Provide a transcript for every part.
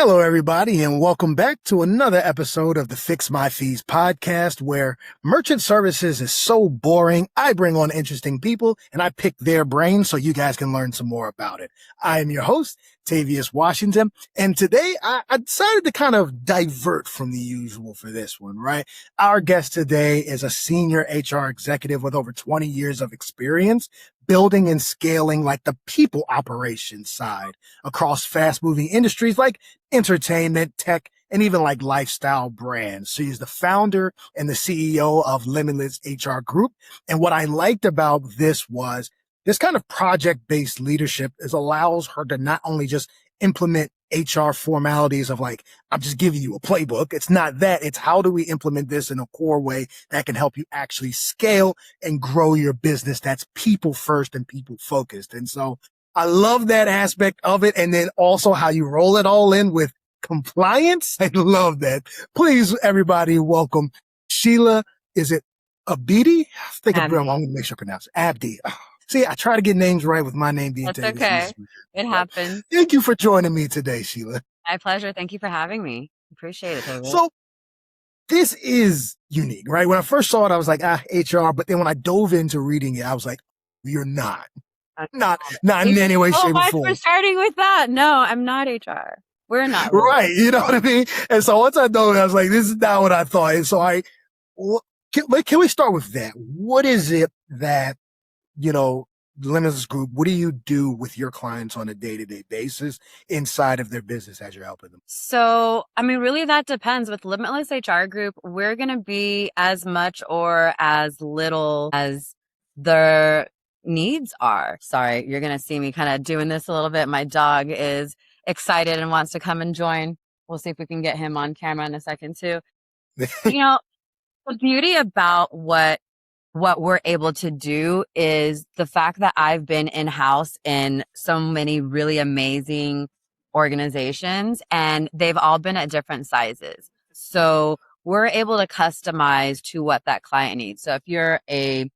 Hello, everybody, and welcome back to another episode of the Fix My Fees podcast, where merchant services is so boring. I bring on interesting people and I pick their brains so you guys can learn some more about it. I am your host, Tavious Washington, and today I decided to kind of divert from the usual for this one, right? Our guest today is a senior HR executive with over 20 years of experience building and scaling like the people operations side across fast moving industries like entertainment, tech, and even like lifestyle brands. She's the founder and the CEO of Limitless HR Group. And what I liked about this was this kind of project-based leadership allows her to not only just implement HR formalities of like, I'm just giving you a playbook. It's not that. It's how do we implement this in a core way that can help you actually scale and grow your business that's people first and people focused. And so I love that aspect of it. And then also how you roll it all in with compliance. I love that. Please, everybody, welcome Sheela. Is it Abdi? I think I'm going to make sure I pronounce it. Abdi. See, I try to get names right with my name being That's okay. It happens. Thank you for joining me today, Sheela. My pleasure. Thank you for having me. Appreciate it, Toby. So this is unique, right? When I first saw it, I was like, HR. But then when I dove into reading it, I was like, you're not in any way, shape, or form. We're starting with that. No, I'm not HR. We're not. Right. You know what I mean? And so once I dove in, I was like, this is not what I thought. And so can we start with that? What is it that, Limitless Group, what do you do with your clients on a day-to-day basis inside of their business as you're helping them? So, really that depends. With Limitless HR Group, we're going to be as much or as little as their needs are. Sorry, you're going to see me kind of doing this a little bit. My dog is excited and wants to come and join. We'll see if we can get him on camera in a second too. The beauty about what we're able to do is the fact that I've been in-house in so many really amazing organizations, and they've all been at different sizes. So we're able to customize to what that client needs. So if you're a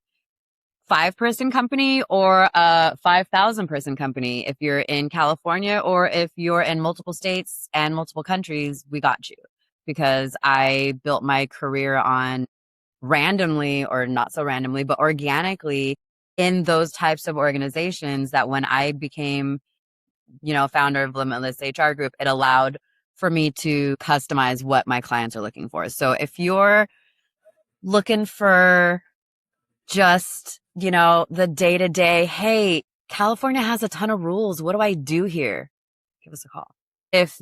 5-person company or a 5,000-person company, if you're in California or if you're in multiple states and multiple countries, we got you, because I built my career on randomly, or not so randomly, but organically in those types of organizations, that when I became, founder of Limitless HR Group, it allowed for me to customize what my clients are looking for. So if you're looking for just, the day-to-day, hey, California has a ton of rules. What do I do here? Give us a call. If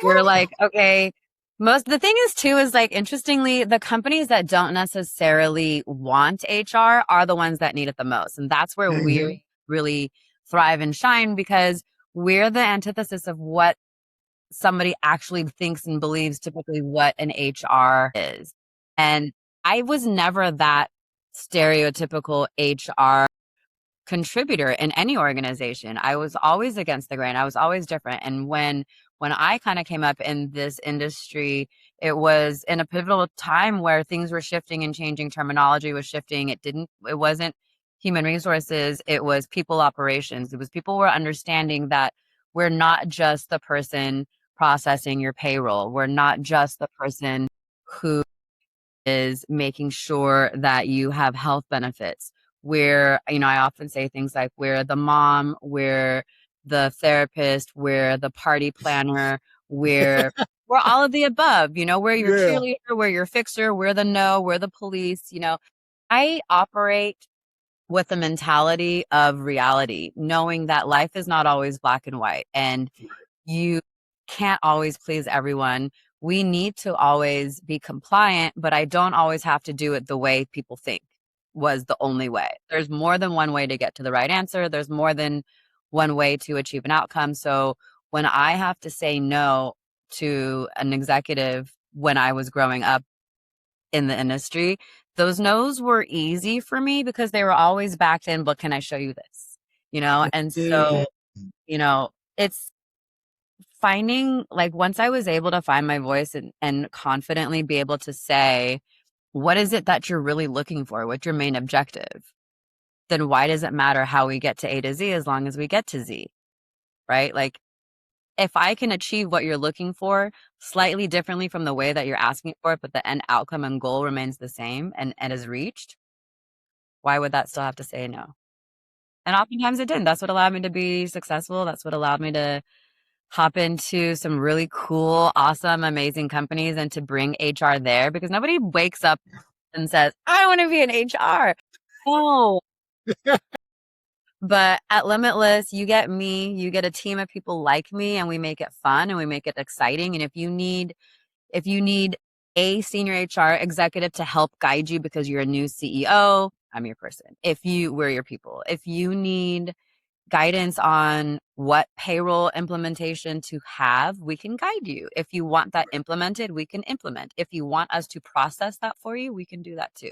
you're like, okay, the thing is too, is like, interestingly, the companies that don't necessarily want HR are the ones that need it the most. And that's where we really thrive and shine, because we're the antithesis of what somebody actually thinks and believes typically what an HR is. And I was never that stereotypical HR contributor in any organization. I was always against the grain. I was always different. And when I kind of came up in this industry, it was in a pivotal time where things were shifting and changing. Terminology was shifting. It wasn't human resources. It was people operations. It was people were understanding that we're not just the person processing your payroll. We're not just the person who is making sure that you have health benefits. We're, I often say things like, we're the mom, we're the therapist, we're the party planner, we're all of the above, we're your cheerleader, we're your fixer, we're the police, I operate with the mentality of reality, knowing that life is not always black and white, and you can't always please everyone. We need to always be compliant, but I don't always have to do it the way people think was the only way. There's more than one way to get to the right answer. There's more than one way to achieve an outcome. So when I have to say no to an executive when I was growing up in the industry, those no's were easy for me because they were always backed in, but can I show you this? And so, it's finding, like, once I was able to find my voice and confidently be able to say, what is it that you're really looking for? What's your main objective? Then why does it matter how we get to A to Z as long as we get to Z, right? Like, if I can achieve what you're looking for slightly differently from the way that you're asking for it, but the end outcome and goal remains the same and is reached, why would that still have to say no? And oftentimes it didn't. That's what allowed me to be successful. That's what allowed me to hop into some really cool, awesome, amazing companies and to bring HR there, because nobody wakes up and says, I want to be in HR. No. But at Limitless, you get me, you get a team of people like me, and we make it fun and we make it exciting. And if you need a senior HR executive to help guide you because you're a new CEO, I'm your person. We're your people. If you need guidance on what payroll implementation to have, we can guide you. If you want that implemented, we can implement. If you want us to process that for you, we can do that too.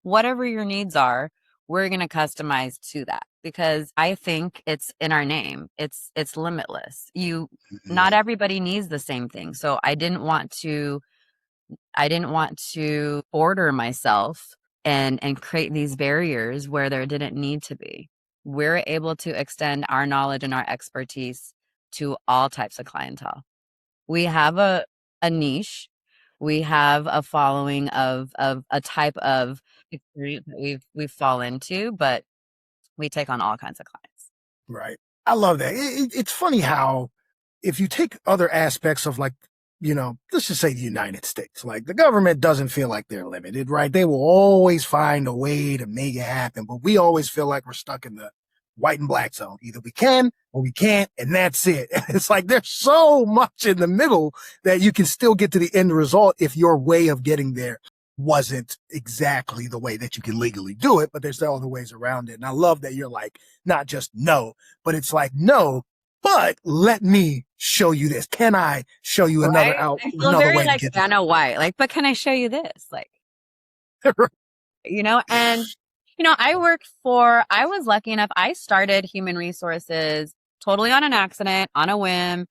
Whatever your needs are, we're going to customize to that, because I think it's in our name. It's limitless. Not everybody needs the same thing. So I didn't want to order myself and create these barriers where there didn't need to be. We're able to extend our knowledge and our expertise to all types of clientele. We have a niche. We have a following of a type of experience that we fall into, but we take on all kinds of clients. Right. I love that. It's funny how if you take other aspects of, like, let's just say the United States, like the government doesn't feel like they're limited, right? They will always find a way to make it happen, but we always feel like we're stuck in the white and black zone. Either we can or we can't, and that's it. And it's like there's so much in the middle that you can still get to the end result if your way of getting there wasn't exactly the way that you can legally do it, but there's other ways around it. And I love that you're like, not just no, but it's like, no, but let me show you this. Can I show you another Right? I feel very way like to get Vanna White. Like, but can I show you this? Like, there? and I was lucky enough. I started human resources totally on an accident, on a whim.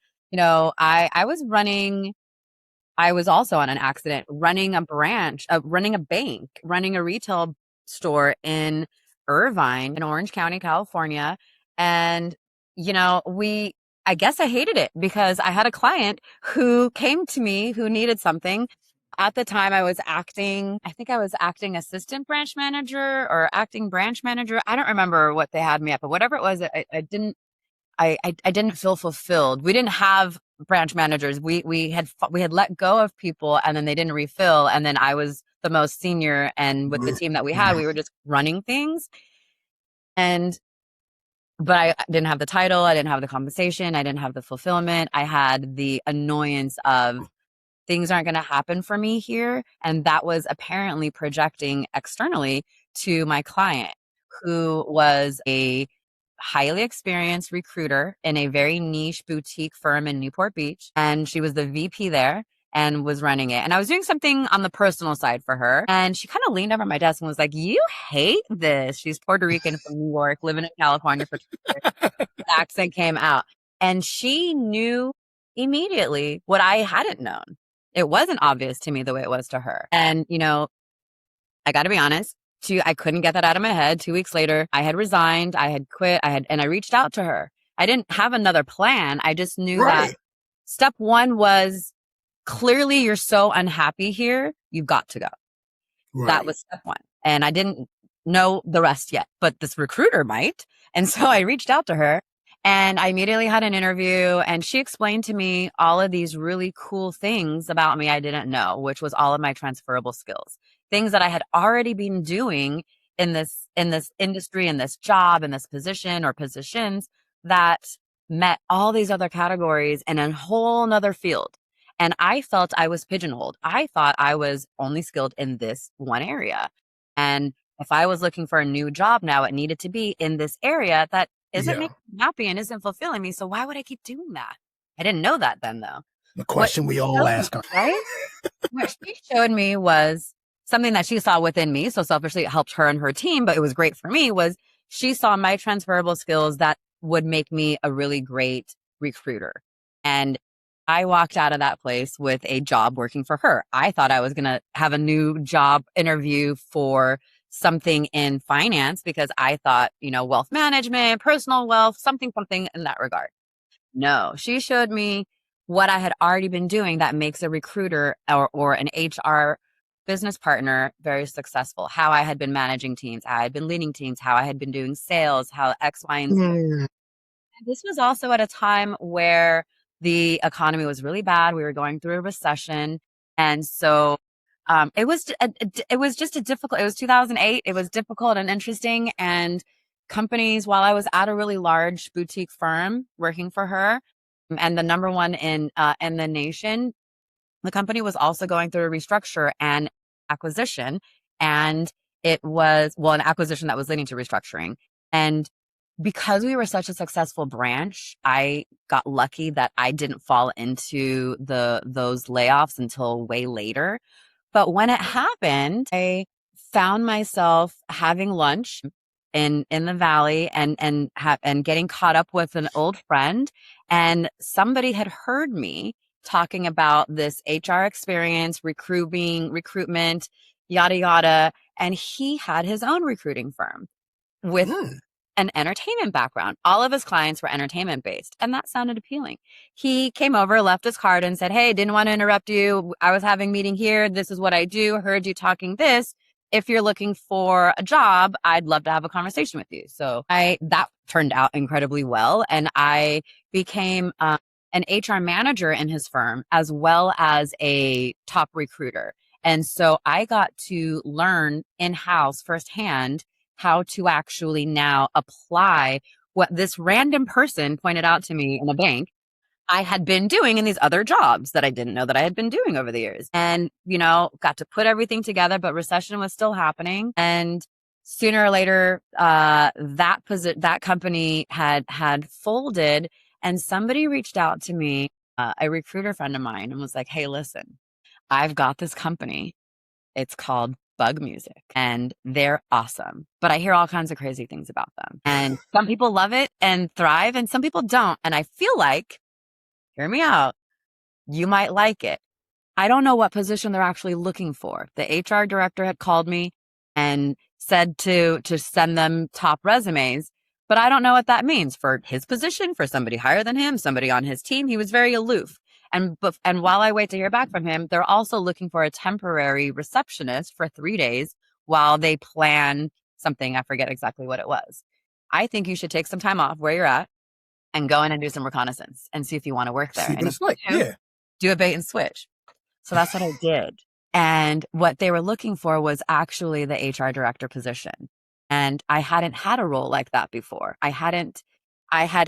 I was also on an accident running a branch, running a bank, running a retail store in Irvine in Orange County, California. And, I guess I hated it because I had a client who came to me who needed something. At the time I think I was acting assistant branch manager or acting branch manager. I don't remember what they had me at, but whatever it was, I didn't feel fulfilled. We didn't have branch managers. We had let go of people, and then they didn't refill. And then I was the most senior, and with the team that we had, we were just running things. But I didn't have the title. I didn't have the compensation. I didn't have the fulfillment. I had the annoyance of things aren't going to happen for me here. And that was apparently projecting externally to my client, who was a highly experienced recruiter in a very niche boutique firm in Newport Beach. And she was the VP there and was running it. And I was doing something on the personal side for her. And she kind of leaned over my desk and was like, you hate this. She's Puerto Rican from New York, living in California for 2 years. The accent came out. And she knew immediately what I hadn't known. It wasn't obvious to me the way it was to her. And, I got to be honest, I couldn't get that out of my head. 2 weeks later, I had resigned, I had quit, and I reached out to her. I didn't have another plan. I just knew that step one was clearly you're so unhappy here, you've got to go. Right. That was step one. And I didn't know the rest yet, but this recruiter might. And so I reached out to her. And I immediately had an interview, and she explained to me all of these really cool things about me I didn't know, which was all of my transferable skills, things that I had already been doing in this industry, in this job, in this position or positions that met all these other categories in a whole nother field. And I felt I was pigeonholed. I thought I was only skilled in this one area. And if I was looking for a new job now, it needed to be in this area that isn't making me happy and isn't fulfilling me. So why would I keep doing that? I didn't know that then, though. The question we all ask. Right? What she showed me was something that she saw within me. So selfishly, it helped her and her team, but it was great for me, was she saw my transferable skills that would make me a really great recruiter. And I walked out of that place with a job working for her. I thought I was going to have a new job interview for something in finance because I thought, wealth management, personal wealth, something in that regard. No, she showed me what I had already been doing that makes a recruiter or an HR business partner very successful. How I had been managing teams, how I had been leading teams, how I had been doing sales, how X, Y, and Z. Mm. This was also at a time where the economy was really bad. We were going through a recession. And so it was just a difficult, it was 2008. It was difficult and interesting. And companies, while I was at a really large boutique firm working for her and the number one in the nation, the company was also going through a restructure and acquisition. And it was, well, an acquisition that was leading to restructuring. And because we were such a successful branch, I got lucky that I didn't fall into those layoffs until way later. But when it happened, I found myself having lunch in the valley and getting caught up with an old friend, and somebody had heard me talking about this HR experience, recruitment, yada yada, and he had his own recruiting firm with Mm. an entertainment background. All of his clients were entertainment based, and that sounded appealing. He came over, left his card, and said, "Hey, didn't want to interrupt you. I was having a meeting here. This is what I do. Heard you talking this. If you're looking for a job, I'd love to have a conversation with you." So that turned out incredibly well, and I became an HR manager in his firm as well as a top recruiter. And so I got to learn in-house firsthand how to actually now apply what this random person pointed out to me in a bank I had been doing in these other jobs that I didn't know that I had been doing over the years. And, got to put everything together, but recession was still happening. And sooner or later, that company had folded, and somebody reached out to me, a recruiter friend of mine, and was like, "Hey, listen, I've got this company. It's called Bug Music, and they're awesome. But I hear all kinds of crazy things about them. And some people love it and thrive, and some people don't. And I feel like, hear me out, you might like it. I don't know what position they're actually looking for." The HR director had called me and said to send them top resumes, but I don't know what that means for his position, for somebody higher than him, somebody on his team. He was very aloof. And while I wait to hear back from him, they're also looking for a temporary receptionist for 3 days while they plan something. I forget exactly what it was. I think you should take some time off where you're at and go in and do some reconnaissance and see if you want to work there. See what And it's like. if you do, Yeah. do a bait and switch. So that's what I did. And what they were looking for was actually the HR director position. And I hadn't had a role like that before. I had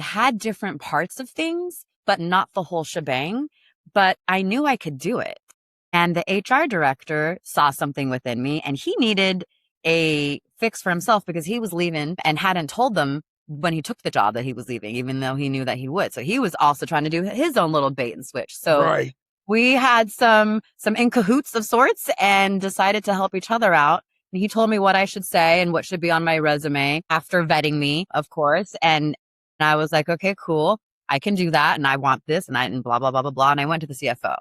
had different parts of things, but not the whole shebang. But I knew I could do it. And the HR director saw something within me, and he needed a fix for himself because he was leaving and hadn't told them when he took the job that he was leaving, even though he knew that he would. So he was also trying to do his own little bait and switch. So Right. we had some in cahoots of sorts and decided to help each other out. And he told me what I should say and what should be on my resume after vetting me, of course. And I was like, okay, cool. I can do that. And I want this and blah, blah, blah, blah, blah. And I went to the CFO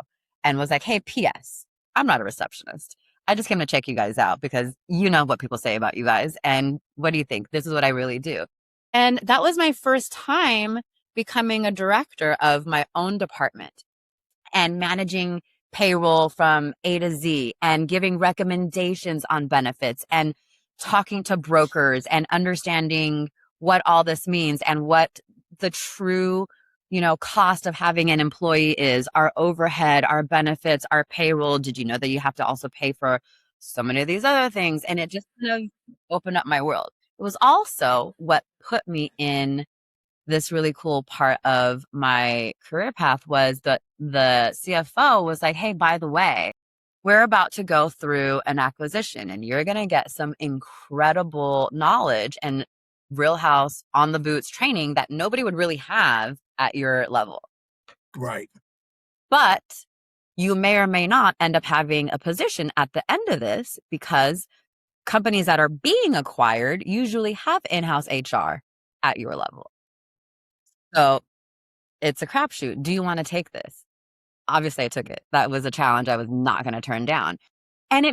and was like, "Hey, PS, I'm not a receptionist. I just came to check you guys out because you know what people say about you guys. And what do you think? This is what I really do." And that was my first time becoming a director of my own department and managing payroll from A to Z and giving recommendations on benefits and talking to brokers and understanding what all this means and what the true, cost of having an employee is, our overhead, our benefits, our payroll. Did you know that you have to also pay for so many of these other things? And it just kind of opened up my world. It was also what put me in this really cool part of my career path was that the CFO was like, "Hey, by the way, we're about to go through an acquisition and you're going to get some incredible knowledge and real house on the boots training that nobody would really have at your level. Right. But you may or may not end up having a position at the end of this because companies that are being acquired usually have in-house HR at your level. So it's a crapshoot. Do you want to take this?" Obviously, I took it. That was a challenge I was not going to turn down. And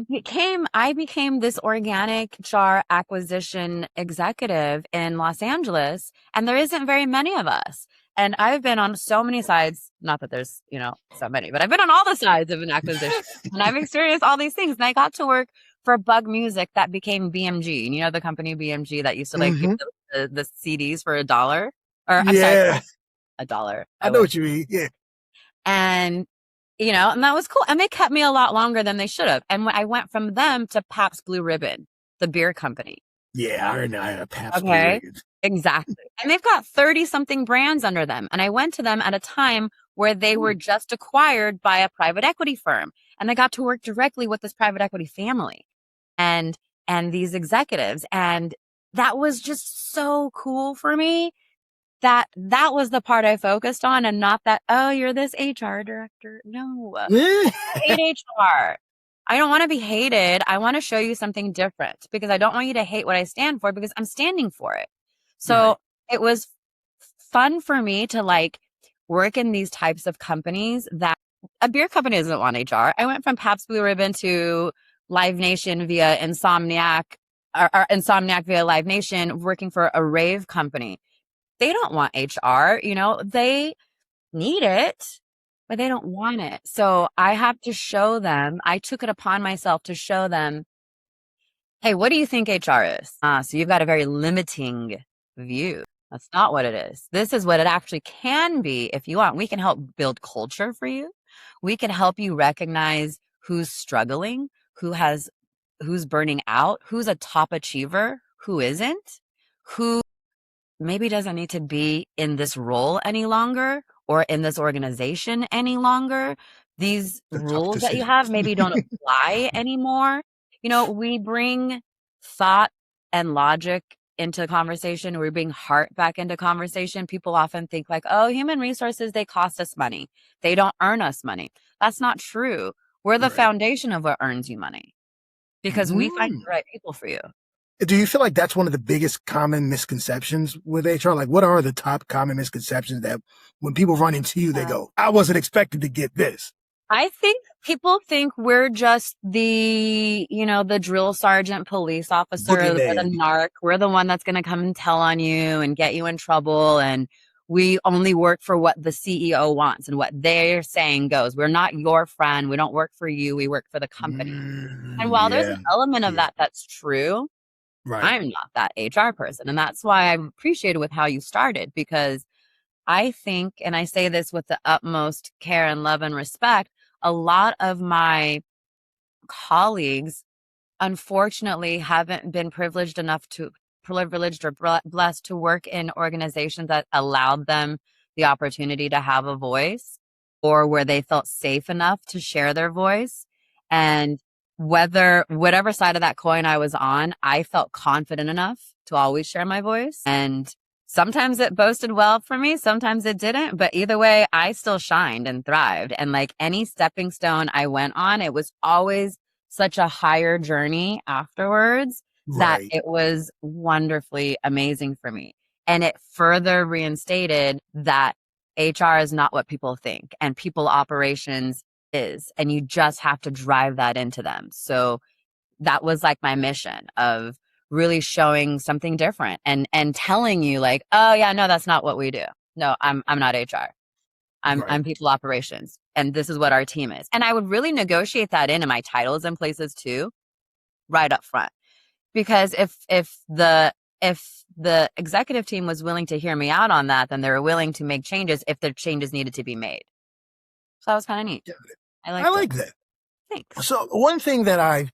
I became this organic HR acquisition executive in Los Angeles, and there isn't very many of us. And I've been on so many sides, not that there's, so many, but I've been on all the sides of an acquisition and I've experienced all these things. And I got to work for Bug Music that became BMG. And the company BMG that used to like give the CDs for $1, or I'm sorry, Yeah. $1. I know what you mean. Yeah. And, and that was cool. And they kept me a lot longer than they should have. And when I went from them to Pabst Blue Ribbon, the beer company. Yeah, I heard Pabst Blue Ribbon. Exactly. And they've got 30 something brands under them. And I went to them at a time where they were just acquired by a private equity firm. And I got to work directly with this private equity family and these executives. And that was just so cool for me. That was the part I focused on, and not that, oh, you're this HR director. No, I hate HR. I don't want to be hated. I want to show you something different because I don't want you to hate what I stand for because I'm standing for it. So it was fun for me to like work in these types of companies that a beer company doesn't want HR. I went from Pabst Blue Ribbon to Live Nation via Insomniac, or Insomniac via Live Nation, working for a rave company. They don't want HR, they need it, but they don't want it. So I have to show them, I took it upon myself to show them, hey, what do you think HR is? So you've got a very limiting view. That's not what it is. This is what it actually can be if you want. We can help build culture for you. We can help you recognize who's struggling, who's burning out, who's a top achiever, who isn't, who maybe doesn't need to be in this role any longer or in this organization any longer. These rules that you have maybe don't apply anymore. We bring thought and logic into conversation. We bring heart back into conversation. People often think like, oh, human resources, they cost us money. They don't earn us money. That's not true. We're the foundation of what earns you money because we find the right people for you. Do you feel like that's one of the biggest common misconceptions with HR? Like, what are the top common misconceptions that when people run into you, they go, I wasn't expected to get this? I think people think we're just the drill sergeant, police officer, we're the narc. We're the one that's going to come and tell on you and get you in trouble. And we only work for what the CEO wants and what they're saying goes. We're not your friend. We don't work for you. We work for the company. And while there's an element of that's true, I'm not that HR person. And that's why I'm appreciated with how you started, because I think, and I say this with the utmost care and love and respect, a lot of my colleagues, unfortunately, haven't been privileged or blessed to work in organizations that allowed them the opportunity to have a voice, or where they felt safe enough to share their voice. And whatever side of that coin I was on, I felt confident enough to always share my voice. And sometimes it boasted well for me, sometimes it didn't. But either way, I still shined and thrived. And like any stepping stone I went on, it was always such a higher journey afterwards that it was wonderfully amazing for me. And it further reinstated that HR is not what people think, and people operations is, and you just have to drive that into them. So that was like my mission of really showing something different and telling you like, oh yeah, no, that's not what we do. No, I'm not HR. I'm people operations, and this is what our team is. And I would really negotiate that in my titles and places too, right up front. Because if the executive team was willing to hear me out on that, then they were willing to make changes if the changes needed to be made. So that was kind of neat. I like that. Thanks. So one thing I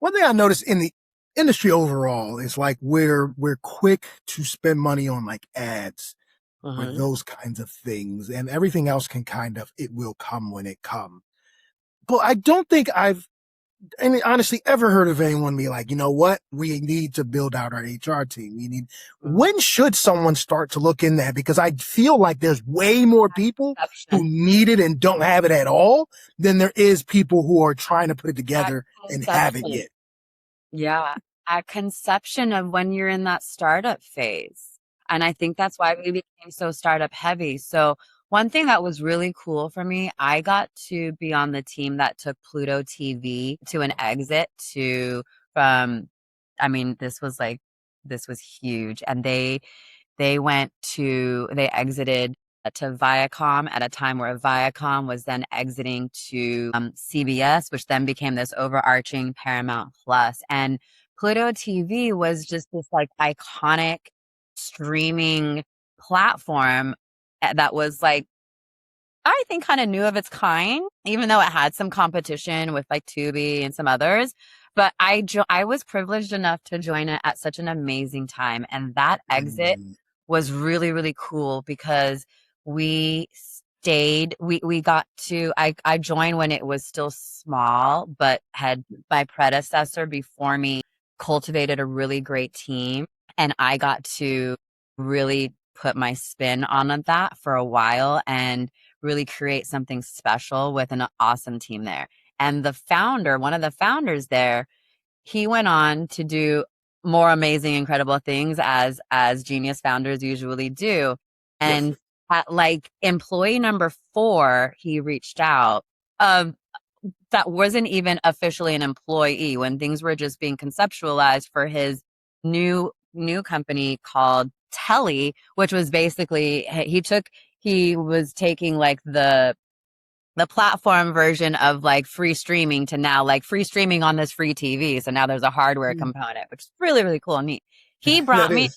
noticed in the industry overall is like we're quick to spend money on like ads or those kinds of things, and everything else can it will come when it comes. But I don't think I've honestly ever heard of anyone be like, you know what, we need to build out our HR team. When should someone start to look in that? Because I feel like there's way more people who need it and don't have it at all than there is people who are trying to put it together and haven't yet. Yeah. At conception of when you're in that startup phase. And I think that's why we became so startup heavy. So one thing that was really cool for me, I got to be on the team that took Pluto TV to an exit this was huge. And They exited to Viacom at a time where Viacom was then exiting to CBS, which then became this overarching Paramount Plus. And Pluto TV was just this like iconic streaming platform that was like, I think kind of new of its kind, even though it had some competition with like Tubi and some others. But I was privileged enough to join it at such an amazing time. And that exit was really, really cool because we I joined when it was still small, but had my predecessor before me cultivated a really great team. And I got to really put my spin on that for a while and really create something special with an awesome team there. And one of the founders there, he went on to do more amazing, incredible things as genius founders usually do. And yes, at like employee number 4, he reached out. That wasn't even officially an employee when things were just being conceptualized for his new company called Telly, which was basically he was taking like the platform version of like free streaming to now like free streaming on this free TV. So now there's a hardware component, which is really, really cool and neat. He brought me,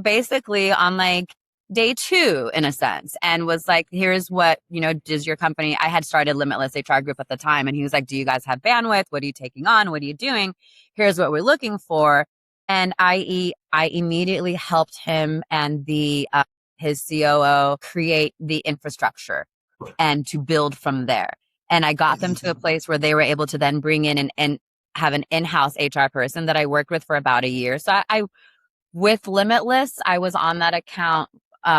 basically on like day 2 in a sense, and was like, here's what, does your company, I had started Limitless HR Group at the time. And he was like, do you guys have bandwidth? What are you taking on? What are you doing? Here's what we're looking for. And I immediately helped him and his COO create the infrastructure and to build from there. And I got them to a place where they were able to then bring in and have an in-house HR person that I worked with for about a year. So I with Limitless, I was on that account.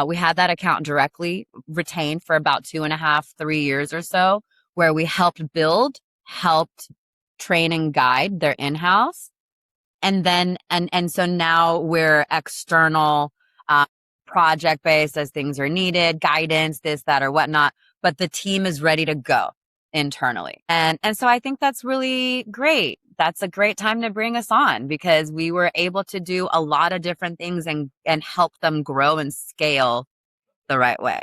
We had that account directly retained for about 2.5, 3 years or so, where we helped train and guide their in-house. And then, and so now we're external, project based as things are needed, guidance, this, that, or whatnot. But the team is ready to go internally. And so I think that's really great. That's a great time to bring us on because we were able to do a lot of different things and help them grow and scale the right way.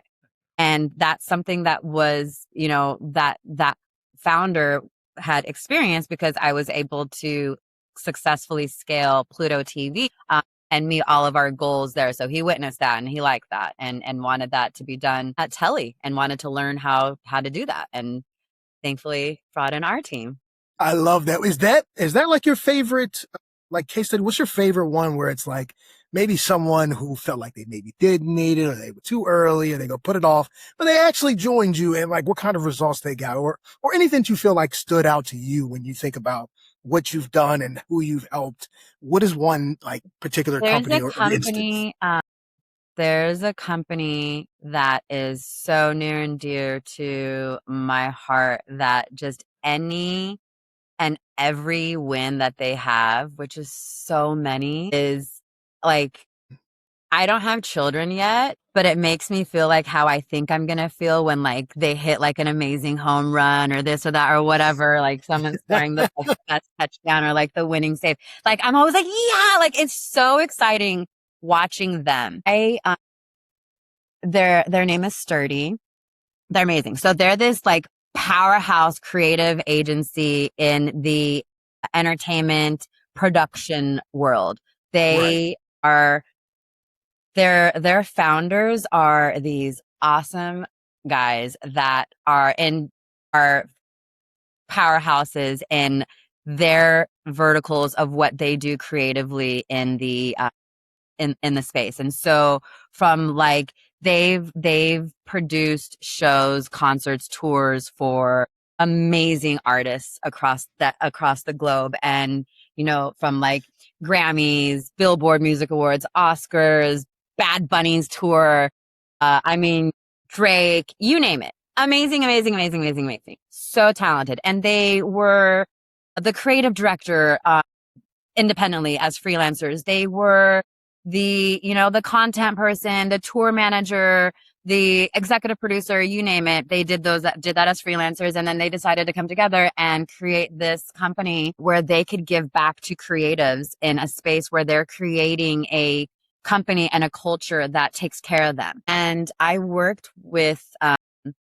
And that's something that was, that founder had experienced because I was able to successfully scale Pluto TV and meet all of our goals there. So he witnessed that and he liked that and wanted that to be done at Telly and wanted to learn how to do that. And thankfully brought in our team. I love that. Is that like your favorite, like case study? What's your favorite one where it's like maybe someone who felt like they maybe didn't need it or they were too early or they go put it off, but they actually joined you and like what kind of results they got or anything you feel like stood out to you when you think about what you've done and who you've helped? What is one like particular company or instance? There's a company that is so near and dear to my heart that just any and every win that they have, which is so many, is like, I don't have children yet, but it makes me feel like how I think I'm going to feel when like they hit like an amazing home run or this or that or whatever, like someone's scoring the best touchdown or like the winning save. Like I'm always like, yeah, like it's so exciting watching them. Their name is Sturdy. They're amazing. So they're this like powerhouse creative agency in the entertainment production world. They are their founders are these awesome guys that are powerhouses in their verticals of what they do creatively in the in the space. And so from like they've produced shows, concerts, tours for amazing artists across the globe. And, from like Grammys, Billboard Music Awards, Oscars, Bad Bunny's tour. Drake, you name it. Amazing, amazing, amazing, amazing, amazing. So talented. And they were the creative director, independently as freelancers. They were the content person, the tour manager, the executive producer, you name it. They did that as freelancers. And then they decided to come together and create this company where they could give back to creatives in a space where they're creating a company and a culture that takes care of them. And I worked with,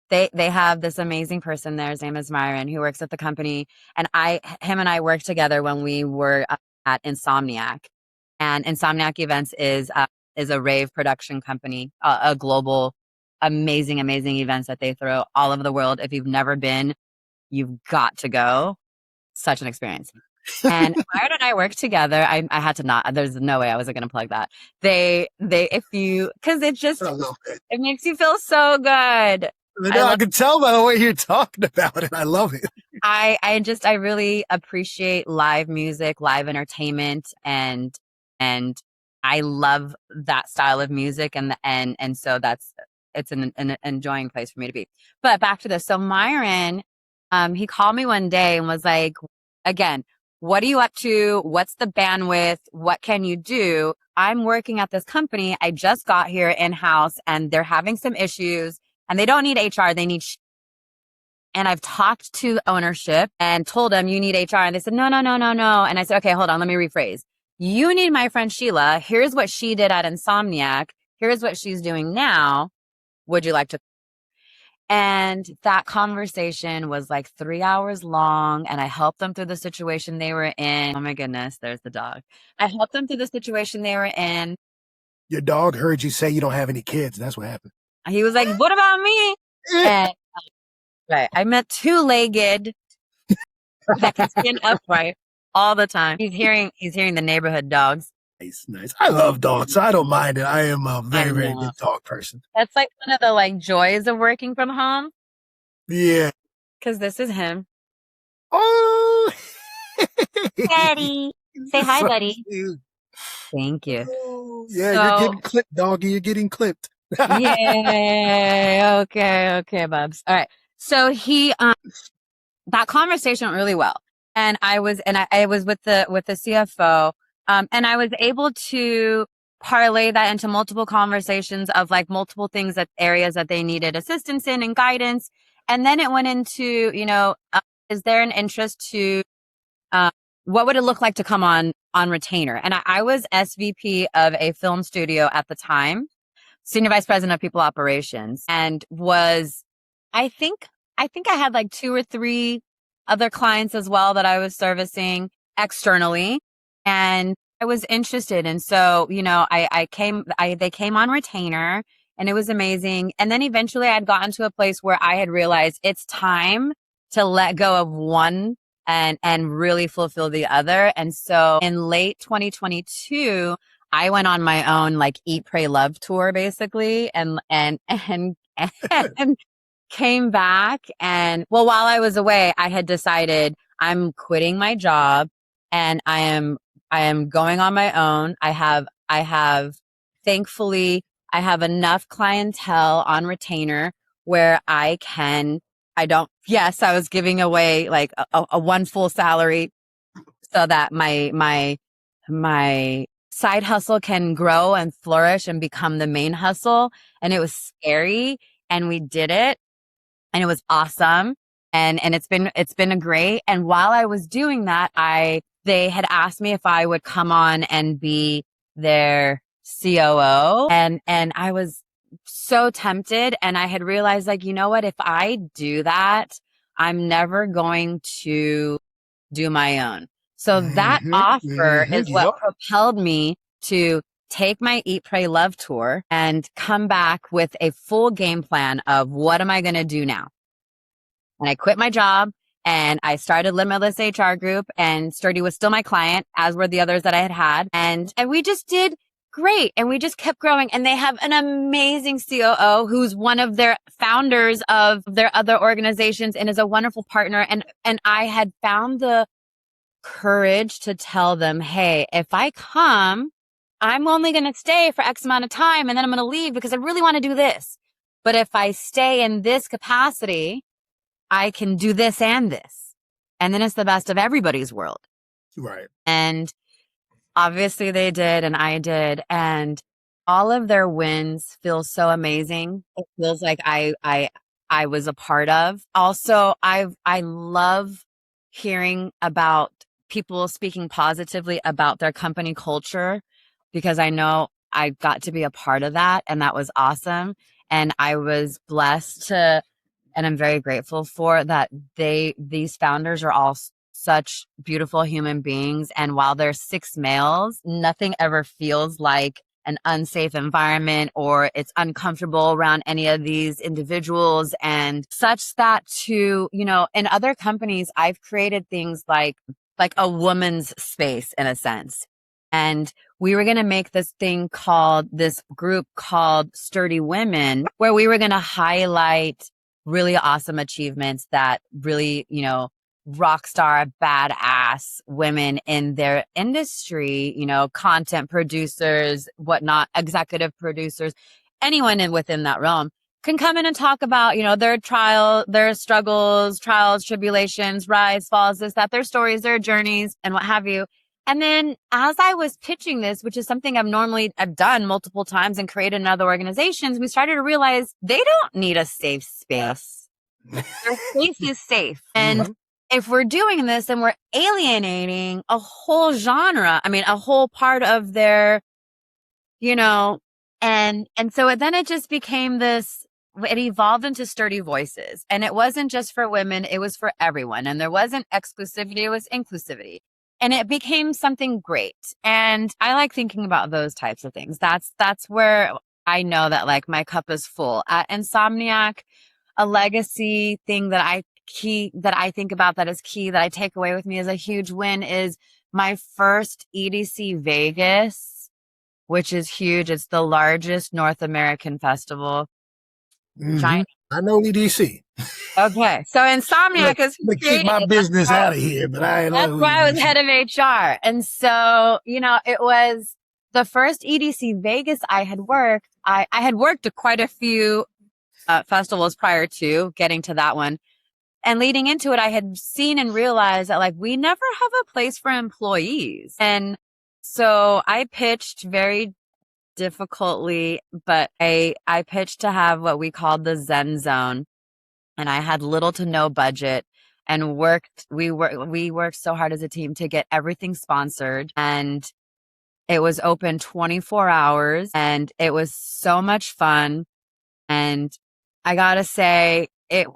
they have this amazing person there. His name is Myron, who works at the company. And him and I worked together when we were at Insomniac. And Insomniac Events is a rave production company, a global, amazing events that they throw all over the world. If you've never been, you've got to go. Such an experience. And Myron and I worked together. I had to not, there's no way I wasn't going to plug that. Cause it makes you feel so good. I can tell by the way you're talking about it. I love it. I really appreciate live music, live entertainment, and I love that style of music, and so it's an enjoying place for me to be. But back to this. So Myron, he called me one day and was like, again, what are you up to? What's the bandwidth? What can you do? I'm working at this company. I just got here in-house and they're having some issues and they don't need HR. They need and I've talked to the ownership and told them you need HR. And they said, no. And I said, okay, hold on. Let me rephrase. You need my friend Sheela. Here's what she did at Insomniac. Here's what she's doing now. Would you like to? And that conversation was like 3 hours long, and I helped them through the situation they were in. Oh my goodness, there's the dog. I helped them through the situation they were in. Your dog heard you say you don't have any kids. That's what happened. He was like, what about me? And right, I met two-legged that can stand upright all the time. He's hearing the neighborhood dogs. Nice. I love dogs, so I don't mind it. I am a very big dog person. That's like one of the joys of working from home. Yeah. Because this is him. Oh, Daddy. Say hi, buddy. Cute. Thank you. Oh, yeah, you're getting clipped, doggy. You're getting clipped. Yay. Okay, Bubs. All right. So that conversation went really well. And I was with the CFO. And I was able to parlay that into multiple conversations of multiple things areas that they needed assistance in and guidance. And then it went into, is there an interest to, what would it look like to come on retainer? And I was SVP of a film studio at the time, Senior Vice President of People Operations, and I think I had 2 or 3 other clients as well that I was servicing externally. And I was interested. And so, they came on retainer and it was amazing. And then eventually I'd gotten to a place where I had realized it's time to let go of one and really fulfill the other. And so in late 2022, I went on my own Eat, Pray, Love tour basically and came back. And while I was away, I had decided I'm quitting my job and I am going on my own. Thankfully, I have enough clientele on retainer where I was giving away a one full salary so that my side hustle can grow and flourish and become the main hustle. And it was scary and we did it and it was awesome. And it's been a great. And while I was doing that, they had asked me if I would come on and be their COO. And I was so tempted. And I had realized you know what, if I do that, I'm never going to do my own. So that offer is what propelled me to take my Eat, Pray, Love tour and come back with a full game plan of what am I going to do now? And I quit my job and I started Limitless HR Group, and Sturdy was still my client, as were the others that I had. And we just did great. And we just kept growing. And they have an amazing COO who's one of their founders of their other organizations and is a wonderful partner. And I had found the courage to tell them, hey, if I come, I'm only going to stay for X amount of time and then I'm going to leave because I really want to do this. But if I stay in this capacity, I can do this and this. And then it's the best of everybody's world. Right. And obviously they did and I did. And all of their wins feel so amazing. It feels like I was a part of. Also, I love hearing about people speaking positively about their company culture, because I know I got to be a part of that, and that was awesome. And I was blessed to, and I'm very grateful for that. These founders are all such beautiful human beings. And while there's 6 males, nothing ever feels like an unsafe environment or it's uncomfortable around any of these individuals. And such that to, in other companies, I've created things like a woman's space in a sense. And we were going to make this group called Sturdy Women, where we were going to highlight really awesome achievements that really, rock star, badass women in their industry, content producers, whatnot, executive producers, anyone within that realm can come in and talk about, their struggles, trials, tribulations, rise, falls, their stories, their journeys, and what have you. And then as I was pitching this, which is something I've done multiple times and created in other organizations, we started to realize they don't need a safe space. Their space is safe. And if we're doing this, then we're alienating a whole genre. I mean, a whole part of their, and so then it just became it evolved into Sturdy Voices. And it wasn't just for women, it was for everyone. And there wasn't exclusivity, it was inclusivity. And it became something great. And I like thinking about those types of things. That's where I know that like my cup is full. At Insomniac, a legacy thing that I think about that is key, that I take away with me as a huge win, is my first EDC Vegas, which is huge. It's the largest North American festival. Giant. I know EDC. Okay. So Insomniac is keep my business out of here, but that's why I was head of HR. And so, it was the first EDC Vegas I had worked. I had worked at quite a few festivals prior to getting to that one. And leading into it, I had seen and realized that like we never have a place for employees. And so I pitched very difficultly, but I pitched to have what we called the Zen Zone. And I had little to no budget and we worked so hard as a team to get everything sponsored, and it was open 24 hours and it was so much fun. And I gotta say, it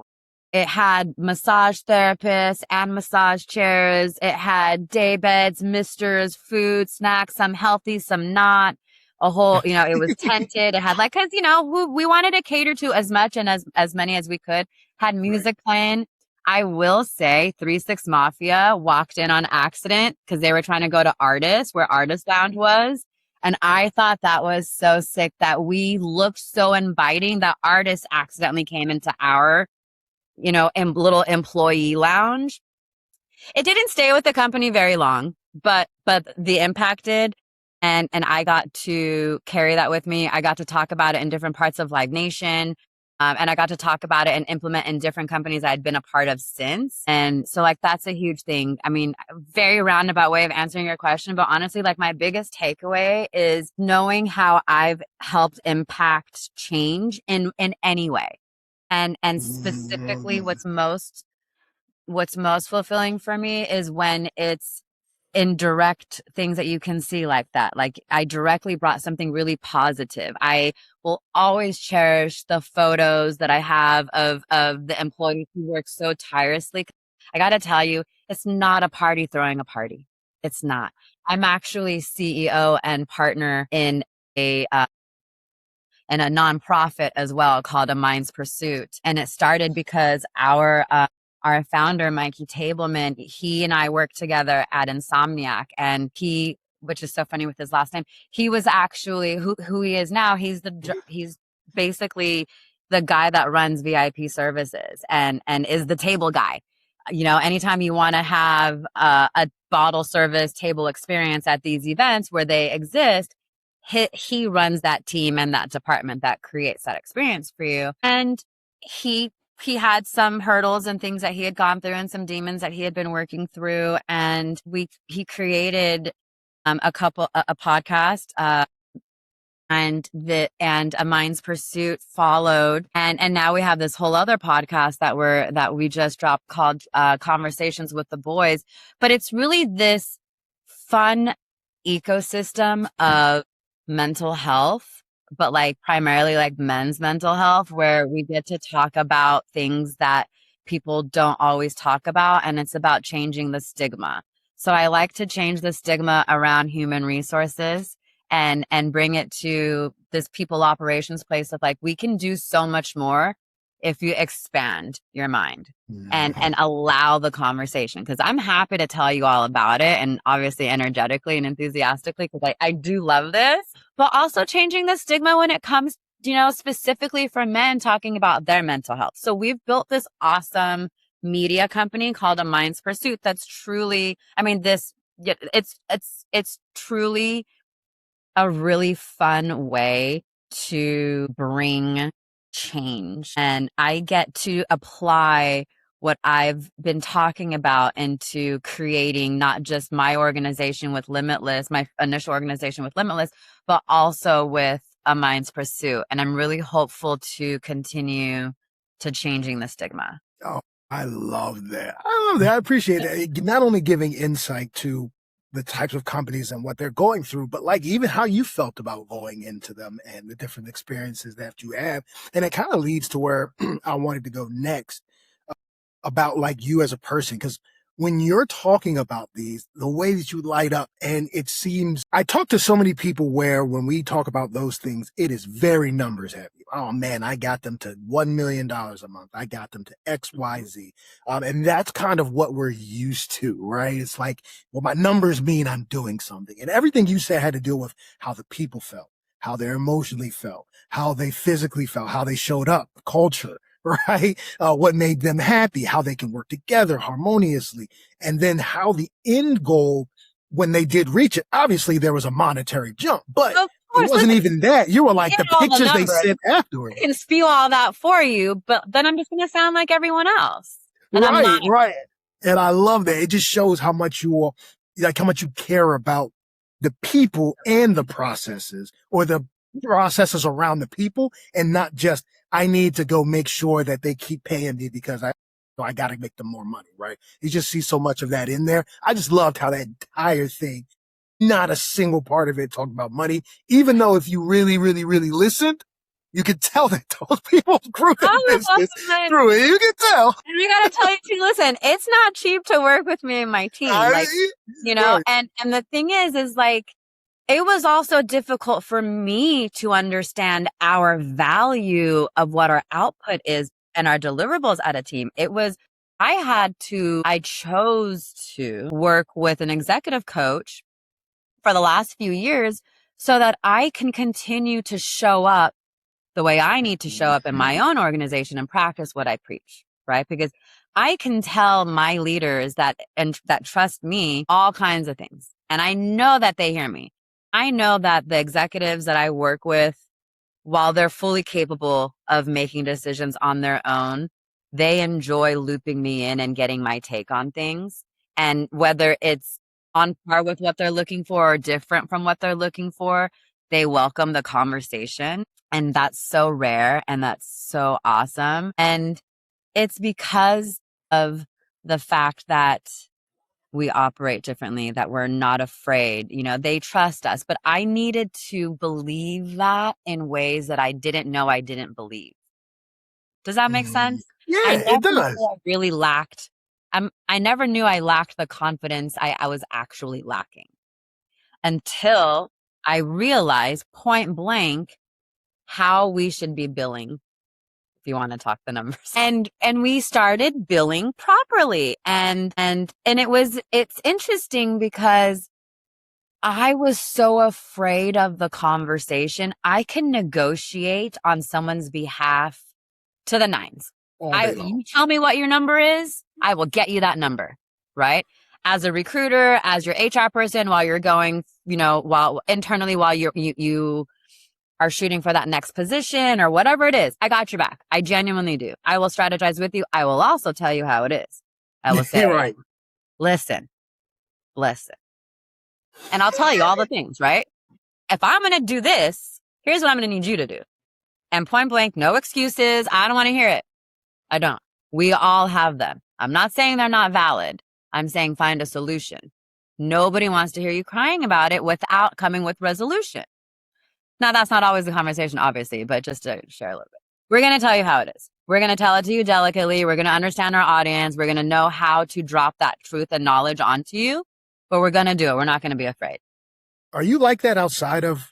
had massage therapists and massage chairs. It had day beds, misters, food, snacks, some healthy, some not. A whole, it was tented. It had cause we wanted to cater to as much and as many as we could. Had music playing. I will say 3-6 Mafia walked in on accident because they were trying to go to Artist, where Artist Lounge was. And I thought that was so sick that we looked so inviting that Artist accidentally came into our, little employee lounge. It didn't stay with the company very long, but the impact did. And I got to carry that with me. I got to talk about it in different parts of Live Nation. And I got to talk about it and implement in different companies I'd been a part of since. And so that's a huge thing. I mean, very roundabout way of answering your question, but honestly, my biggest takeaway is knowing how I've helped impact change in any way. And specifically what's most fulfilling for me is when it's in direct things that you can see like that. Like I directly brought something really positive. I will always cherish the photos that I have of the employees who work so tirelessly. I got to tell you, it's not a party throwing a party. It's not. I'm actually CEO and partner in a nonprofit as well called A Mind's Pursuit. And it started because our founder, Mikey Tableman, he and I worked together at Insomniac, and which is so funny with his last name, he was actually who he is now. He's basically the guy that runs VIP services and is the table guy. Anytime you want to have a bottle service table experience at these events where they exist, he runs that team and that department that creates that experience for you. And he had some hurdles and things that he had gone through and some demons that he had been working through. And he created a podcast, and A Mind's Pursuit followed. And now we have this whole other podcast that we just dropped called Conversations with the Boys. But it's really this fun ecosystem of mental health, but like primarily like men's mental health, where we get to talk about things that people don't always talk about. And it's about changing the stigma. So I like to change the stigma around human resources and bring it to this people operations place of like, we can do so much more if you expand your mind and allow the conversation. Cause I'm happy to tell you all about it, and obviously energetically and enthusiastically, because I do love this, but also changing the stigma when it comes, specifically for men talking about their mental health. So we've built this awesome media company called A Mind's Pursuit. That's truly, it's truly a really fun way to bring change. And I get to apply what I've been talking about into creating not just my organization with Limitless, my initial organization with Limitless, but also with A Mind's Pursuit. And I'm really hopeful to continue to changing the stigma. Oh, I love that. I appreciate that. Not only giving insight to the types of companies and what they're going through, but like even how you felt about going into them and the different experiences that you have. And it kind of leads to where I wanted to go next, about like you as a person. Because when you're talking about these, the way that you light up, and it seems, I talk to so many people where when we talk about those things, it is very numbers heavy. Oh man, I got them to $1 million a month. I got them to X, Y, Z. And that's kind of what we're used to, right? It's like, well, my numbers mean I'm doing something. And everything you said had to do with how the people felt, how they emotionally felt, how they physically felt, how they showed up, culture, right? What made them happy, how they can work together harmoniously, and then how the end goal, when they did reach it, obviously there was a monetary jump, but it wasn't even that. You were like the pictures they sent afterwards. I can spew all that for you, but then I'm just going to sound like everyone else. And Right. And I love that. It just shows how much how much you care about the people and the processes, or the processes around the people, and not just, I need to go make sure that they keep paying me because I got to make them more money, right? You just see so much of that in there. I just loved how that entire thing, not a single part of it talked about money, even though if you really, really, really listened, you could tell that those people grew their business through it. You can tell. And I got to tell you too, listen, it's not cheap to work with me and my team. Right. And the thing is like, it was also difficult for me to understand our value of what our output is and our deliverables at a team. I chose to work with an executive coach for the last few years so that I can continue to show up the way I need to show up in my own organization and practice what I preach, right? Because I can tell my leaders that trust me all kinds of things. And I know that they hear me. I know that the executives that I work with, while they're fully capable of making decisions on their own, they enjoy looping me in and getting my take on things. And whether it's on par with what they're looking for or different from what they're looking for, they welcome the conversation. And that's so rare and that's so awesome. And it's because of the fact that we operate differently, that we're not afraid. They trust us, but I needed to believe that in ways that I didn't know I didn't believe. Does that make sense? Yeah, it does. I never knew I lacked the confidence I was actually lacking until I realized point blank how we should be billing, if you want to talk the numbers. And we started billing properly. And it's interesting because I was so afraid of the conversation. I can negotiate on someone's behalf to the nines. You tell me what your number is, I will get you that number, right? As a recruiter, as your HR person, while you're going, while internally, while you are shooting for that next position or whatever it is, I got your back. I genuinely do. I will strategize with you. I will also tell you how it is. I will say, right. Listen. And I'll tell you all the things, right? If I'm going to do this, here's what I'm going to need you to do. And point blank, no excuses. I don't want to hear it. I don't. We all have them. I'm not saying they're not valid. I'm saying find a solution. Nobody wants to hear you crying about it without coming with resolution. Now, that's not always the conversation, obviously, but just to share a little bit. We're going to tell you how it is. We're going to tell it to you delicately. We're going to understand our audience. We're going to know how to drop that truth and knowledge onto you, but we're going to do it. We're not going to be afraid. Are you like that outside of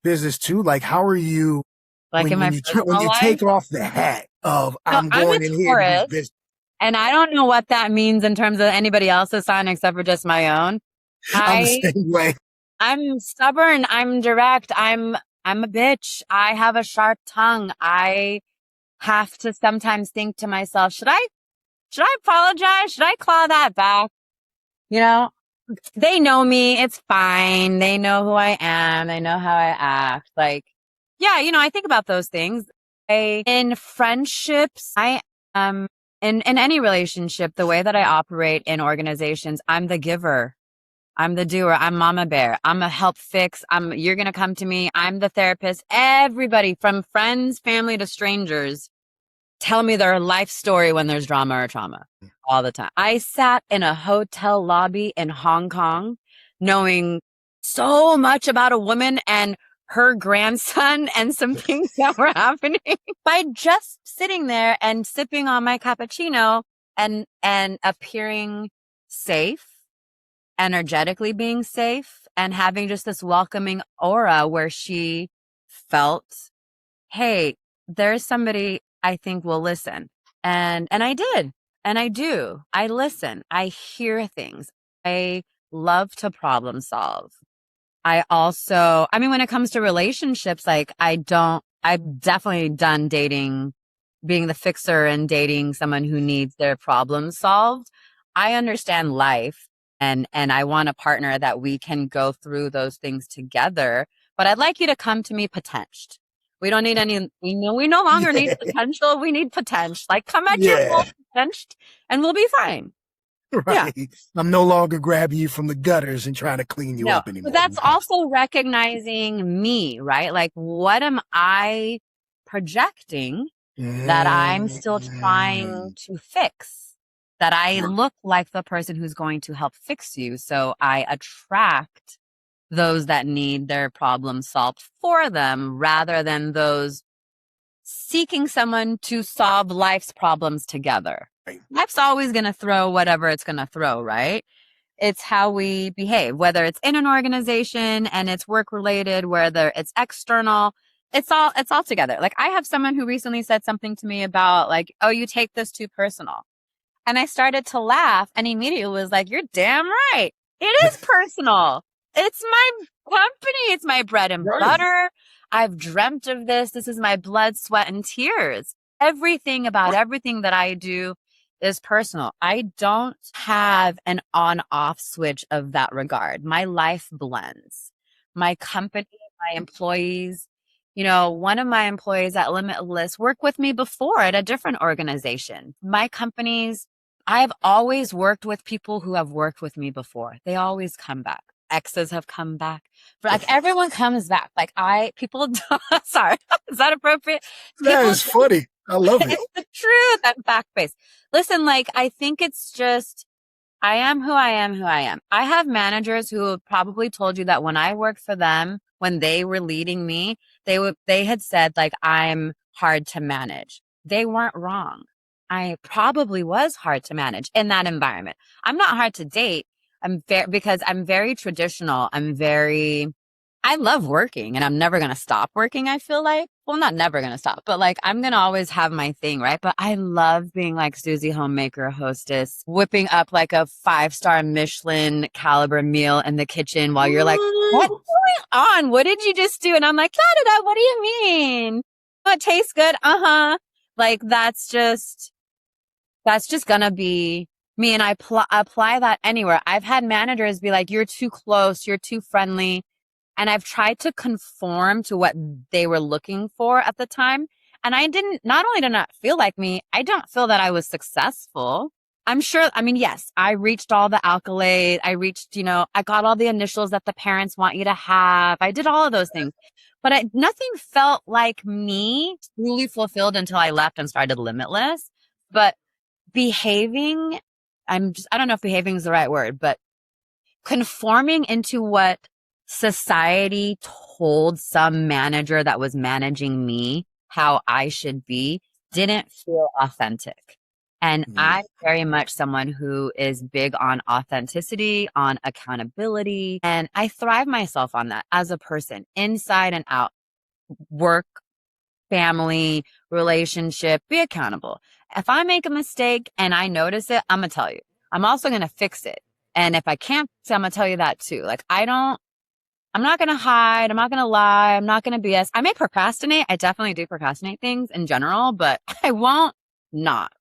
business too? Like, how are you Like in my when you life? take off the hat of I'm going in here to do business? And I don't know what that means in terms of anybody else's sign except for just my own. I'm the same way. I'm stubborn. I'm direct. I'm a bitch. I have a sharp tongue. I have to sometimes think to myself, should I apologize? Should I claw that back? You know, they know me. It's fine. They know who I am. They know how I act. Like, yeah, I think about those things. In friendships, in any relationship, the way that I operate in organizations, I'm the giver. I'm the doer. I'm mama bear. I'm a help fix. You're going to come to me. I'm the therapist. Everybody from friends, family to strangers tell me their life story when there's drama or trauma all the time. I sat in a hotel lobby in Hong Kong knowing so much about a woman and her grandson and some things that were happening by just sitting there and sipping on my cappuccino and appearing safe, energetically being safe, and having just this welcoming aura where she felt, hey, there's somebody I think will listen. And I did. And I do. I listen. I hear things. I love to problem solve. When it comes to relationships, like I've definitely done dating, being the fixer and dating someone who needs their problems solved. I understand life and I want a partner that we can go through those things together. But I'd like you to come to me potential. We don't need we no longer need potential. We need potential. Like come at your full potential and we'll be fine. Right. Yeah. I'm no longer grabbing you from the gutters and trying to clean you up anymore. But that's also recognizing me, right? Like, what am I projecting that I'm still trying to fix? That I look like the person who's going to help fix you. So I attract those that need their problem solved for them rather than those seeking someone to solve life's problems together. Right. Life's always going to throw whatever it's going to throw, right? It's how we behave, whether it's in an organization and it's work related, whether it's external, it's all together. Like I have someone who recently said something to me about like, oh, you take this too personal. And I started to laugh and immediately was like, you're damn right. It is personal. It's my company. It's my bread and butter. I've dreamt of this. This is my blood, sweat, and tears. Everything about everything that I do is personal. I don't have an on-off switch of that regard. My life blends. My company, my employees, one of my employees at Limitless worked with me before at a different organization. My companies, I've always worked with people who have worked with me before. They always come back. Exes have come back. Like everyone comes back. Like sorry, is that appropriate? That is funny. I love it. It's the truth. I'm fact-based. Listen, like, I think it's just, I am who I am, who I am. I have managers who have probably told you that when I worked for them, when they were leading me, they had said like, I'm hard to manage. They weren't wrong. I probably was hard to manage in that environment. I'm not hard to date. Because I'm very traditional. I love working and I'm never going to stop working. I feel like, well, not never going to stop, but like, I'm going to always have my thing. Right. But I love being like Susie Homemaker hostess, whipping up like a 5-star Michelin caliber meal in the kitchen while you're like, what's going on? What did you just do? And I'm like, da-da-da, what do you mean? Oh, it tastes good. Uh-huh. Like, that's just going to be me. And I apply that anywhere. I've had managers be like, you're too close. You're too friendly. And I've tried to conform to what they were looking for at the time. And not only did not feel like me, I don't feel that I was successful. I'm sure, yes, I reached all the accolades. I reached, I got all the initials that the parents want you to have. I did all of those things, but nothing felt like me truly fulfilled until I left and started Limitless. But behaving, I don't know if behaving is the right word, but conforming into what society told some manager that was managing me how I should be didn't feel authentic. And I'm very much someone who is big on authenticity, on accountability, and I thrive myself on that as a person, inside and out, work, family, relationship, be accountable. If I make a mistake and I notice it, I'm going to tell you. I'm also going to fix it. And if I can't, I'm going to tell you that too. Like, I'm not going to hide. I'm not going to lie. I'm not going to BS. I may procrastinate. I definitely do procrastinate things in general, but I won't not.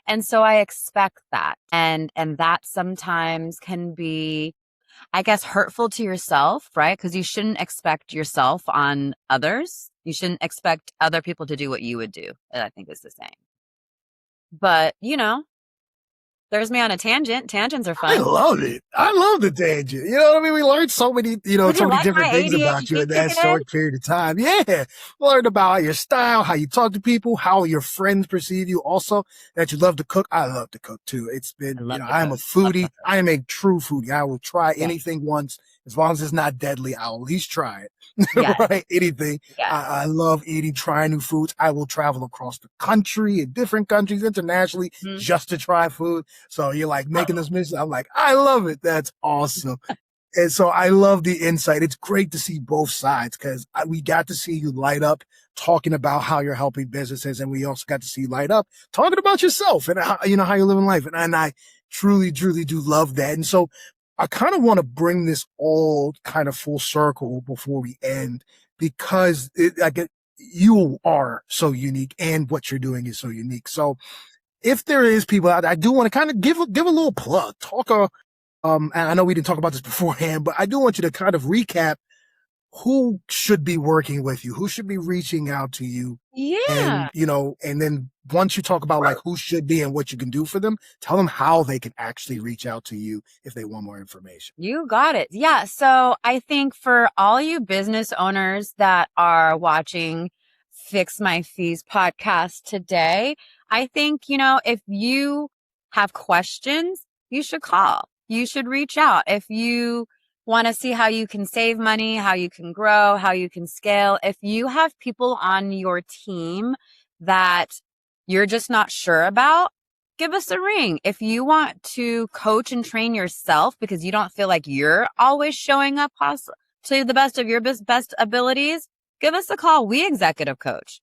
And so I expect that. And that sometimes can be, I guess, hurtful to yourself, right? Because you shouldn't expect yourself on others. You shouldn't expect other people to do what you would do, I think is the saying. But, there's me on a tangent. Tangents are I fun. love it. I love the tangent. You know what I mean? We learned so many, Did so you many like different my things about you ADHD in that ticket? short period of time. Yeah. Learned about your style, how you talk to people, how your friends perceive you. Also, that you love to cook. I love to cook too. It's been, I love to I am a cook. Love to foodie. cook. I am a true foodie. I will try Yeah. anything once. As long as it's not deadly, I'll at least try it. Yes. Right? Anything. Yes. I love eating, trying new foods. I will travel across the country, in different countries, internationally, just to try food. So you're like making this mission. I'm like, I love it. That's awesome. And so I love the insight. It's great to see both sides because we got to see you light up talking about how you're helping businesses. And we also got to see you light up talking about yourself and how, how you're living life. And I truly, truly do love that. And so I kind of want to bring this all kind of full circle before we end because you are so unique and what you're doing is so unique. So if there is people out there, I do want to kind of give a little plug, and I know we didn't talk about this beforehand, but I do want you to kind of recap who should be working with you, who should be reaching out to you. Yeah. And then once you talk about like who should be and what you can do for them, tell them how they can actually reach out to you if they want more information. You got it. Yeah. So I think for all you business owners that are watching Fix My Fees podcast today, I think, if you have questions, you should call. You should reach out. If you want to see how you can save money, how you can grow, how you can scale, if you have people on your team that you're just not sure about, give us a ring. If you want to coach and train yourself because you don't feel like you're always showing up to the best of your best abilities, give us a call. We executive coach.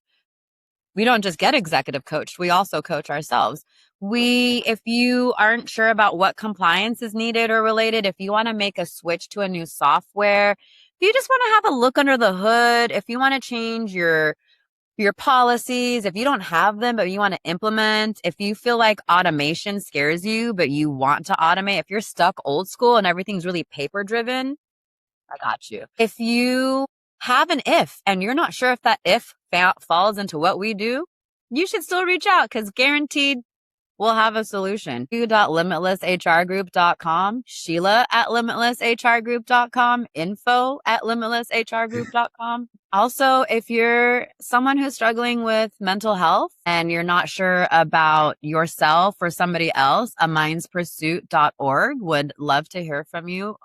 We don't just get executive coached. We also coach ourselves. If you aren't sure about what compliance is needed or related, if you want to make a switch to a new software, if you just want to have a look under the hood, if you want to change your policies, if you don't have them, but you want to implement, if you feel like automation scares you, but you want to automate, if you're stuck old school and everything's really paper driven, I got you. If you have an if and you're not sure if that if falls into what we do, you should still reach out because guaranteed we'll have a solution. limitlesshrgroup.com, Sheela at limitlesshrgroup.com, info at limitlesshrgroup.com. Also, if you're someone who's struggling with mental health and you're not sure about yourself or somebody else, a mindspursuit.org would love to hear from you.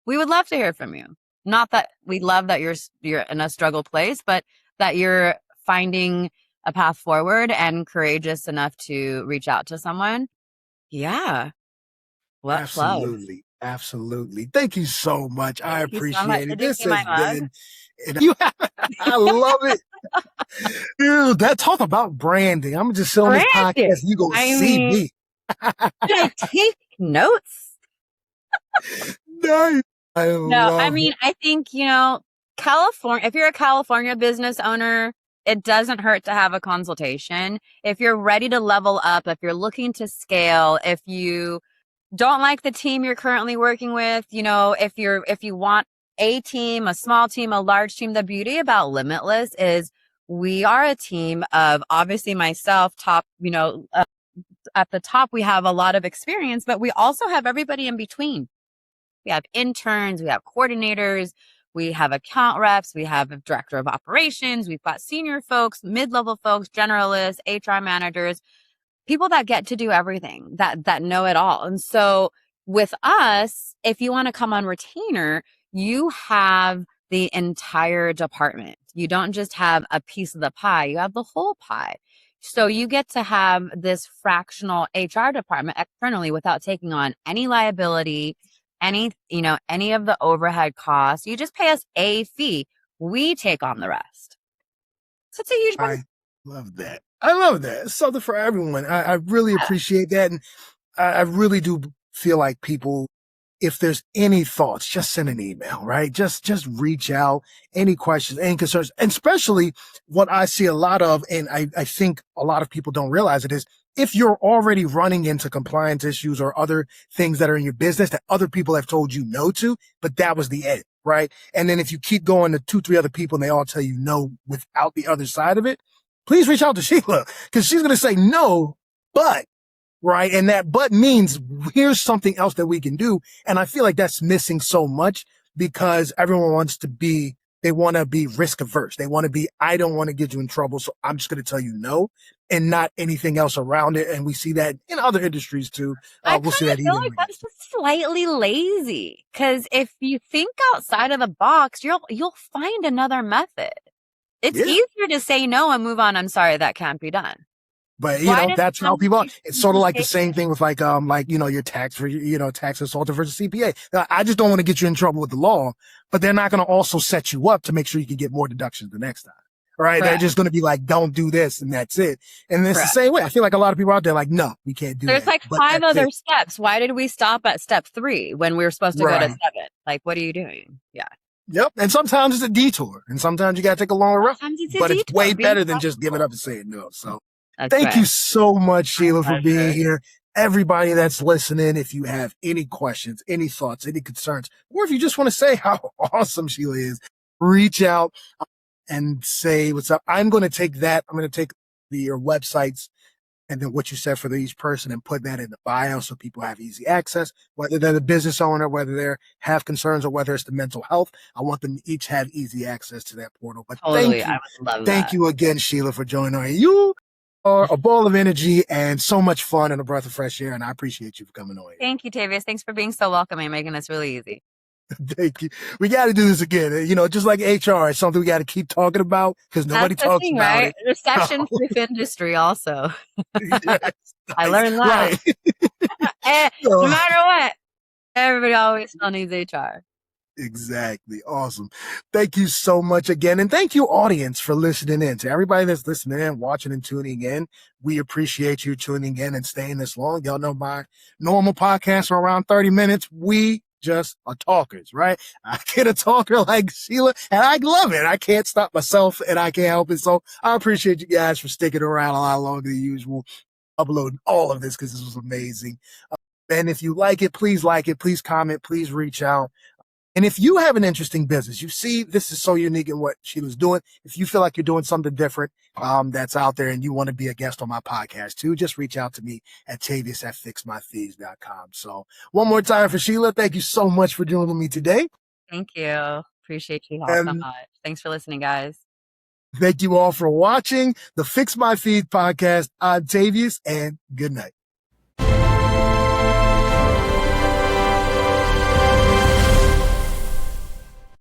We would love to hear from you. Not that we love that you're in a struggle place, but that you're finding a path forward and courageous enough to reach out to someone. Yeah. What Absolutely. plug? Absolutely. Thank you so much. I Thank you so much. appreciate it. Did you This see my has mug? been, I love it. Dude, that talk about branding. I'm just sit on this podcast. You go see me. Did I take notes? Nice. I think, California, if you're a California business owner, it doesn't hurt to have a consultation. If you're ready to level up, if you're looking to scale, if you don't like the team you're currently working with, if you want a team, a small team, a large team, the beauty about Limitless is we are a team of obviously myself, top, at the top, we have a lot of experience, but we also have everybody in between. We have interns, we have coordinators, we have account reps, we have a director of operations, we've got senior folks, mid-level folks, generalists, HR managers, people that get to do everything, that know it all. And so With us, if you want to come on retainer, you have the entire department. You don't just have a piece of the pie, you have the whole pie. So you get to have this fractional HR department externally without taking on any liability, any of the overhead costs. You just pay us a fee. We take on the rest. So it's a huge I love that. I love that. It's something for everyone. I really appreciate that. And I really do feel like people, if there's any thoughts, just send an email, right? Just reach out, any questions, any concerns, and especially what I see a lot of, and I think a lot of people don't realize it is, if you're already running into compliance issues or other things that are in your business that other people have told you no to, but that was the end, right? And then if you keep going to 2, 3 other people and they all tell you no without the other side of it, please reach out to Sheela, because she's going to say no, but right? And that but means here's something else that we can do. And I feel like that's missing so much because everyone wants to be, they want to be risk averse. They want to be, I don't want to get you in trouble, so I'm just going to tell you no and not anything else around it. And we see that in other industries too. We'll see that feel like that's just slightly lazy, because if you think outside of the box, you'll find another method. It's easier to say no and move on. I'm sorry, that can't be done. But, that's how people are. It's sort of like the same thing with your tax for, tax consultant versus CPA. I just don't want to get you in trouble with the law, but they're not going to also set you up to make sure you can get more deductions the next time. Right? Correct. They're just going to be like, don't do this and that's it. And it's the same way. I feel like a lot of people out there like, no, we can't do There's that. There's like 5 other steps. Why did we stop at step 3 when we were supposed to go to 7? Like, what are you doing? Yeah. Yep. And sometimes it's a detour and sometimes you got to take a longer route, but it's way better than just giving up and saying no. So thank you so much, Sheela, for being here. Everybody that's listening, if you have any questions, any thoughts, any concerns, or if you just want to say how awesome Sheela is, reach out and say what's up. I'm going to take that. I'm going to take your websites and then what you said for each person and put that in the bio so people have easy access, whether they're the business owner, whether they have concerns, or whether it's the mental health. I want them to each have easy access to that portal. But thank you again, Sheela, for joining us. You are a ball of energy and so much fun and a breath of fresh air, and I appreciate you for coming on. Thank you, Tavious. Thanks for being so welcoming, making this really easy. Thank you. We got to do this again. Just like HR, it's something we got to keep talking about because nobody talks about it. Recession proof industry also. Yes, I learned that. Right. No matter what, everybody always still needs HR. Exactly. Awesome. Thank you so much again. And thank you, audience, for listening in. To everybody that's listening in, watching and tuning in, we appreciate you tuning in and staying this long. Y'all know my normal podcasts are around 30 minutes. We just are talkers, right? I get a talker like Sheela and I love it. I can't stop myself and I can't help it. So I appreciate you guys for sticking around a lot longer than usual, uploading all of this because this was amazing. And if you like it, please comment, please reach out. And if you have an interesting business, you see this is so unique in what Sheela's doing. If you feel like you're doing something different that's out there and you want to be a guest on my podcast too, just reach out to me at Tavious@fixmyfees.com. So one more time for Sheela, thank you so much for joining me today. Thank you. Appreciate you all so much. Thanks for listening, guys. Thank you all for watching the Fix My Feed podcast. I'm Tavious, and good night.